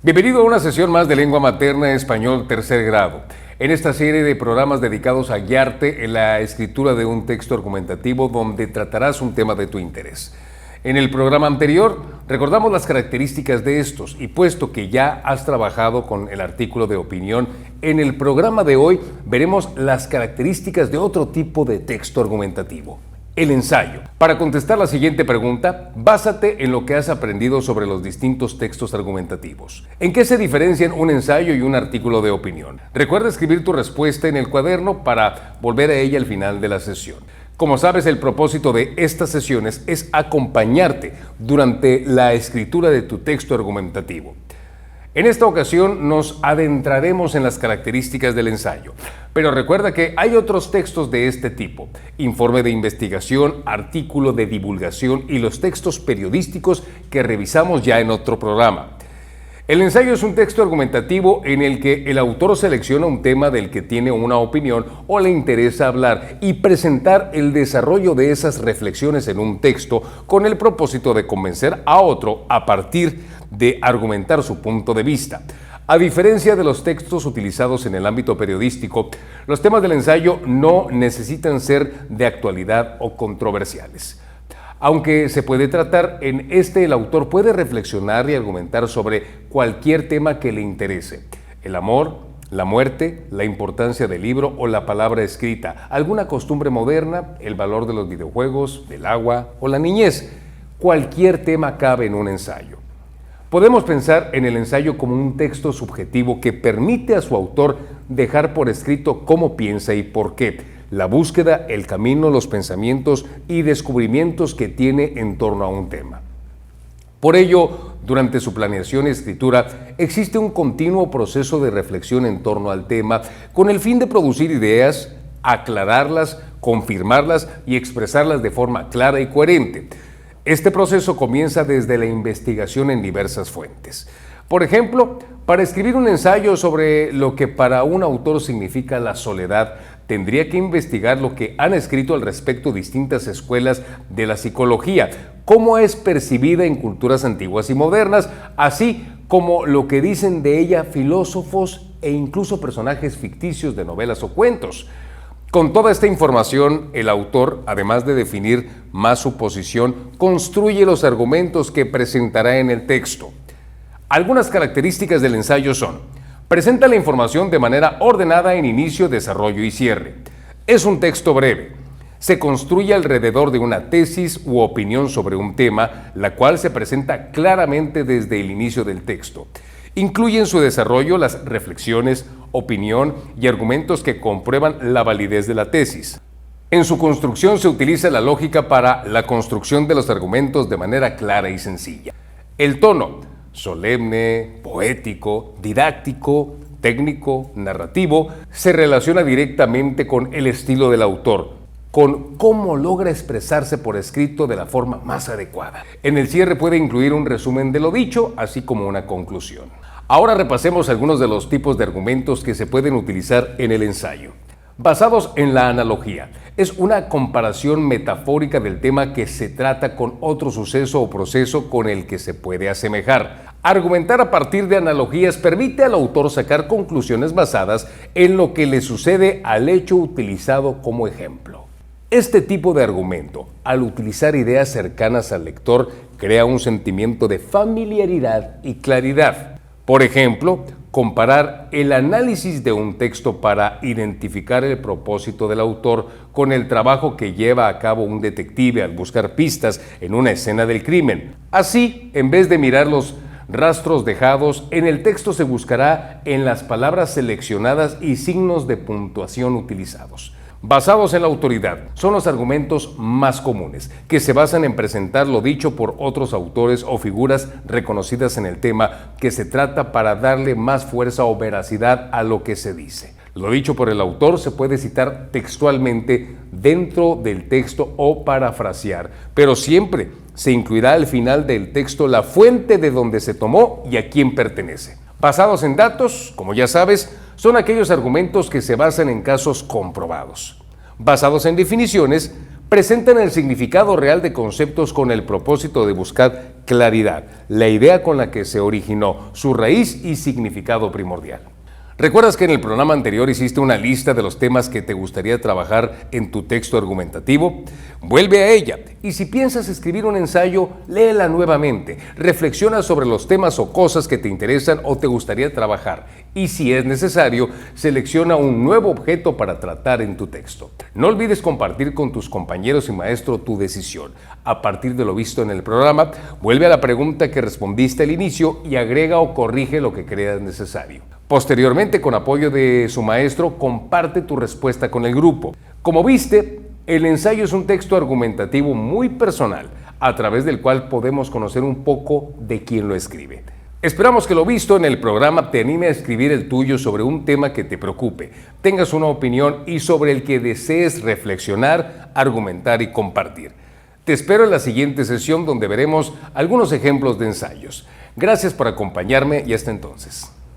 Bienvenido a una sesión más de Lengua Materna Español Tercer Grado. En esta serie de programas dedicados a guiarte en la escritura de un texto argumentativo donde tratarás un tema de tu interés. En el programa anterior recordamos las características de estos y puesto que ya has trabajado con el artículo de opinión, en el programa de hoy veremos las características de otro tipo de texto argumentativo. El ensayo. Para contestar la siguiente pregunta, básate en lo que has aprendido sobre los distintos textos argumentativos. ¿En qué se diferencian un ensayo y un artículo de opinión? Recuerda escribir tu respuesta en el cuaderno para volver a ella al final de la sesión. Como sabes, el propósito de estas sesiones es acompañarte durante la escritura de tu texto argumentativo. En esta ocasión nos adentraremos en las características del ensayo, pero recuerda que hay otros textos de este tipo: informe de investigación, artículo de divulgación y los textos periodísticos que revisamos ya en otro programa. El ensayo es un texto argumentativo en el que el autor selecciona un tema del que tiene una opinión o le interesa hablar y presentar el desarrollo de esas reflexiones en un texto con el propósito de convencer a otro a partir de argumentar su punto de vista. A diferencia de los textos utilizados en el ámbito periodístico, los temas del ensayo no necesitan ser de actualidad o controversiales. Aunque se puede tratar, en el autor puede reflexionar y argumentar sobre cualquier tema que le interese: el amor, la muerte, la importancia del libro o la palabra escrita, alguna costumbre moderna, el valor de los videojuegos, del agua o la niñez. Cualquier tema cabe en un ensayo. Podemos pensar en el ensayo como un texto subjetivo que permite a su autor dejar por escrito cómo piensa y por qué, la búsqueda, el camino, los pensamientos y descubrimientos que tiene en torno a un tema. Por ello, durante su planeación y escritura, existe un continuo proceso de reflexión en torno al tema con el fin de producir ideas, aclararlas, confirmarlas y expresarlas de forma clara y coherente. Este proceso comienza desde la investigación en diversas fuentes. Por ejemplo, para escribir un ensayo sobre lo que para un autor significa la soledad, tendría que investigar lo que han escrito al respecto distintas escuelas de la psicología, cómo es percibida en culturas antiguas y modernas, así como lo que dicen de ella filósofos e incluso personajes ficticios de novelas o cuentos. Con toda esta información, el autor, además de definir más su posición, construye los argumentos que presentará en el texto. Algunas características del ensayo son: presenta la información de manera ordenada en inicio, desarrollo y cierre. Es un texto breve. Se construye alrededor de una tesis u opinión sobre un tema, la cual se presenta claramente desde el inicio del texto. Incluye en su desarrollo las reflexiones, opinión y argumentos que comprueban la validez de la tesis. En su construcción se utiliza la lógica para la construcción de los argumentos de manera clara y sencilla. El tono: solemne, poético, didáctico, técnico, narrativo, se relaciona directamente con el estilo del autor, con cómo logra expresarse por escrito de la forma más adecuada. En el cierre puede incluir un resumen de lo dicho, así como una conclusión. Ahora repasemos algunos de los tipos de argumentos que se pueden utilizar en el ensayo. Basados en la analogía. Es una comparación metafórica del tema que se trata con otro suceso o proceso con el que se puede asemejar. Argumentar a partir de analogías permite al autor sacar conclusiones basadas en lo que le sucede al hecho utilizado como ejemplo. Este tipo de argumento, al utilizar ideas cercanas al lector, crea un sentimiento de familiaridad y claridad. Por ejemplo, comparar el análisis de un texto para identificar el propósito del autor con el trabajo que lleva a cabo un detective al buscar pistas en una escena del crimen. Así, en vez de mirar los rastros dejados, en el texto se buscará en las palabras seleccionadas y signos de puntuación utilizados. Basados en la autoridad, son los argumentos más comunes, que se basan en presentar lo dicho por otros autores o figuras reconocidas en el tema que se trata para darle más fuerza o veracidad a lo que se dice. Lo dicho por el autor se puede citar textualmente dentro del texto o parafrasear, pero siempre se incluirá al final del texto la fuente de donde se tomó y a quién pertenece. Basados en datos, como ya sabes, son aquellos argumentos que se basan en casos comprobados. Basados en definiciones, presentan el significado real de conceptos con el propósito de buscar claridad, la idea con la que se originó, su raíz y significado primordial. ¿Recuerdas que en el programa anterior hiciste una lista de los temas que te gustaría trabajar en tu texto argumentativo? Vuelve a ella y si piensas escribir un ensayo, léela nuevamente. Reflexiona sobre los temas o cosas que te interesan o te gustaría trabajar. Y si es necesario, selecciona un nuevo objeto para tratar en tu texto. No olvides compartir con tus compañeros y maestro tu decisión. A partir de lo visto en el programa, vuelve a la pregunta que respondiste al inicio y agrega o corrige lo que creas necesario. Posteriormente, con apoyo de su maestro, comparte tu respuesta con el grupo. Como viste, el ensayo es un texto argumentativo muy personal, a través del cual podemos conocer un poco de quién lo escribe. Esperamos que lo visto en el programa te anime a escribir el tuyo sobre un tema que te preocupe, tengas una opinión y sobre el que desees reflexionar, argumentar y compartir. Te espero en la siguiente sesión donde veremos algunos ejemplos de ensayos. Gracias por acompañarme y hasta entonces.